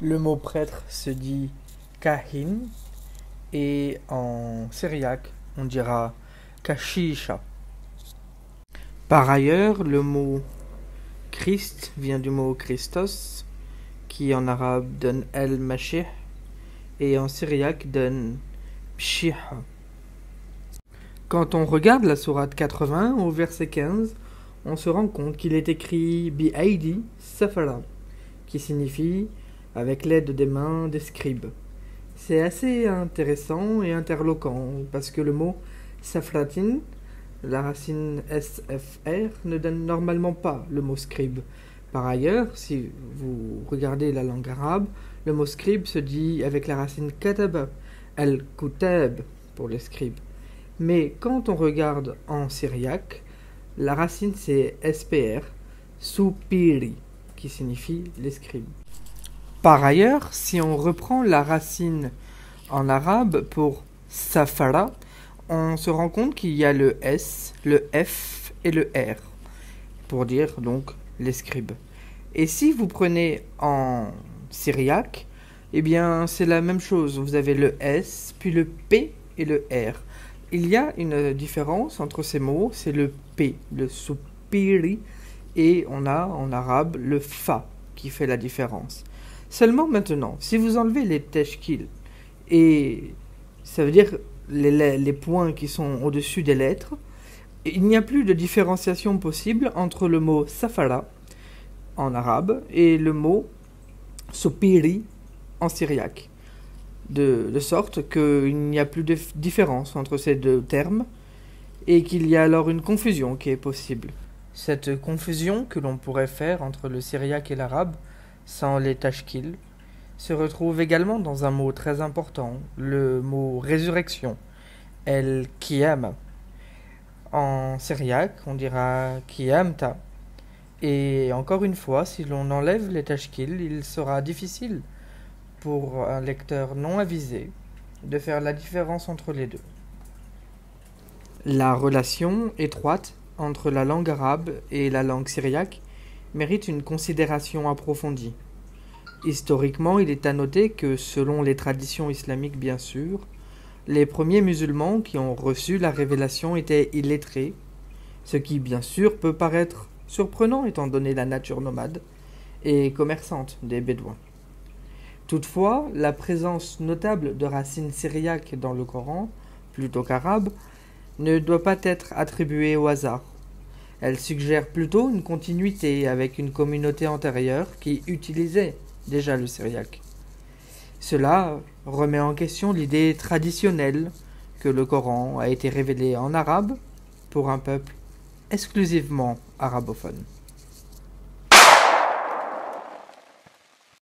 Le mot prêtre se dit kahin et en syriaque on dira kashisha. Par ailleurs, le mot Christ vient du mot Christos qui en arabe donne el-Mashih et en syriaque donne Pshiha. Quand on regarde la sourate 80 au verset 15, on se rend compte qu'il est écrit Bi-Aidi Safara, qui signifie avec l'aide des mains des scribes. C'est assez intéressant et interloquant parce que le mot Safratin, la racine SFR, ne donne normalement pas le mot scribe. Par ailleurs, si vous regardez la langue arabe, le mot scribe se dit avec la racine kataba, al-kutab pour les scribes. Mais quand on regarde en syriaque, la racine c'est SPR, soupiri, qui signifie les scribes. Par ailleurs, si on reprend la racine en arabe pour safara, on se rend compte qu'il y a le S, le F et le R, pour dire donc les scribes. Et si vous prenez en syriaque, eh bien c'est la même chose. Vous avez le S, puis le P et le R. Il y a une différence entre ces mots, c'est le P, le soupiri, et on a en arabe le Fa qui fait la différence. Seulement maintenant, si vous enlevez les teshkil, et ça veut dire les points qui sont au-dessus des lettres, il n'y a plus de différenciation possible entre le mot safara en arabe et le mot soupiri en syriaque. De sorte qu'il n'y a plus de différence entre ces deux termes et qu'il y a alors une confusion qui est possible. Cette confusion que l'on pourrait faire entre le syriaque et l'arabe sans les tashkil se retrouve également dans un mot très important, le mot résurrection, el-qiyama. En syriaque, on dira qiyamta. Et encore une fois, si l'on enlève les tashkil, il sera difficile pour un lecteur non avisé de faire la différence entre les deux. La relation étroite entre la langue arabe et la langue syriaque mérite une considération approfondie. Historiquement, il est à noter que, selon les traditions islamiques bien sûr, les premiers musulmans qui ont reçu la révélation étaient illettrés, ce qui bien sûr peut paraître surprenant étant donné la nature nomade et commerçante des Bédouins. Toutefois, la présence notable de racines syriaques dans le Coran, plutôt qu'arabe, ne doit pas être attribuée au hasard. Elle suggère plutôt une continuité avec une communauté antérieure qui utilisait déjà le syriaque. Cela remet en question l'idée traditionnelle que le Coran a été révélé en arabe pour un peuple exclusivement arabophone.